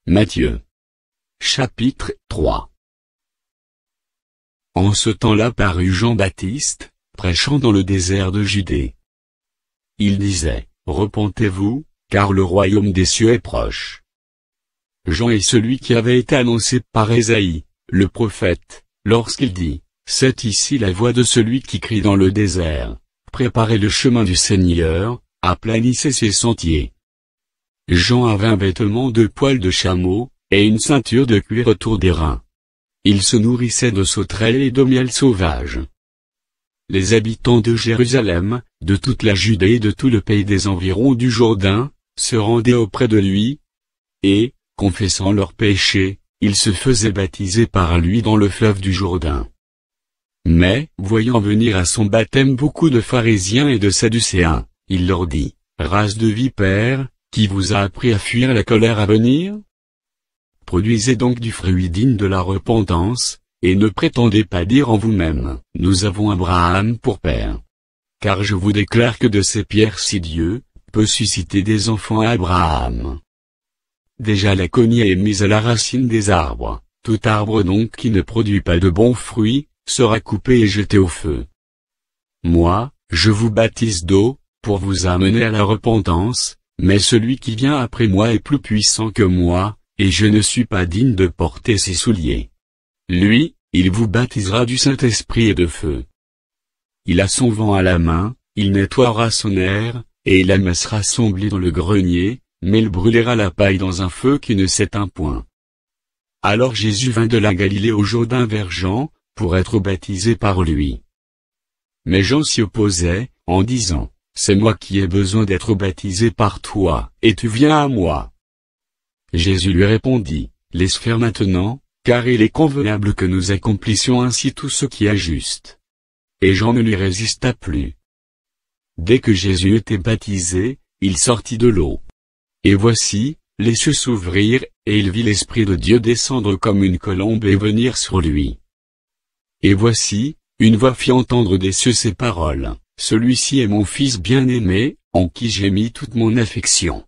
Matthieu. Chapitre 3. En ce temps-là parut Jean-Baptiste, prêchant dans le désert de Judée. Il disait, repentez-vous, car le royaume des cieux est proche. Jean est celui qui avait été annoncé par Ésaïe, le prophète, lorsqu'il dit, c'est ici la voix de celui qui crie dans le désert, préparez le chemin du Seigneur, aplanissez ses sentiers. Jean avait un vêtement de poil de chameau, et une ceinture de cuir autour des reins. Il se nourrissait de sauterelles et de miel sauvage. Les habitants de Jérusalem, de toute la Judée et de tout le pays des environs du Jourdain, se rendaient auprès de lui, et, confessant leurs péchés, ils se faisaient baptiser par lui dans le fleuve du Jourdain. Mais, voyant venir à son baptême beaucoup de pharisiens et de sadducéens, il leur dit, race de vipères, qui vous a appris à fuir la colère à venir? Produisez donc du fruit digne de la repentance, et ne prétendez pas dire en vous-même, nous avons Abraham pour père. Car je vous déclare que de ces pierres si Dieu peut susciter des enfants à Abraham. Déjà la cognée est mise à la racine des arbres, tout arbre donc qui ne produit pas de bons fruits, sera coupé et jeté au feu. Moi, je vous baptise d'eau, pour vous amener à la repentance, mais celui qui vient après moi est plus puissant que moi, et je ne suis pas digne de porter ses souliers. Lui, il vous baptisera du Saint-Esprit et de feu. Il a son vent à la main, il nettoiera son aire, et il amassera son blé dans le grenier, mais il brûlera la paille dans un feu qui ne s'éteint point. Alors Jésus vint de la Galilée au Jourdain vers Jean, pour être baptisé par lui. Mais Jean s'y opposait, en disant, c'est moi qui ai besoin d'être baptisé par toi, et tu viens à moi. Jésus lui répondit, laisse faire maintenant, car il est convenable que nous accomplissions ainsi tout ce qui est juste. Et Jean ne lui résista plus. Dès que Jésus était baptisé, il sortit de l'eau. Et voici, les cieux s'ouvrirent, et il vit l'Esprit de Dieu descendre comme une colombe et venir sur lui. Et voici, une voix fit entendre des cieux ces paroles, celui-ci est mon Fils bien-aimé, en qui j'ai mis toute mon affection.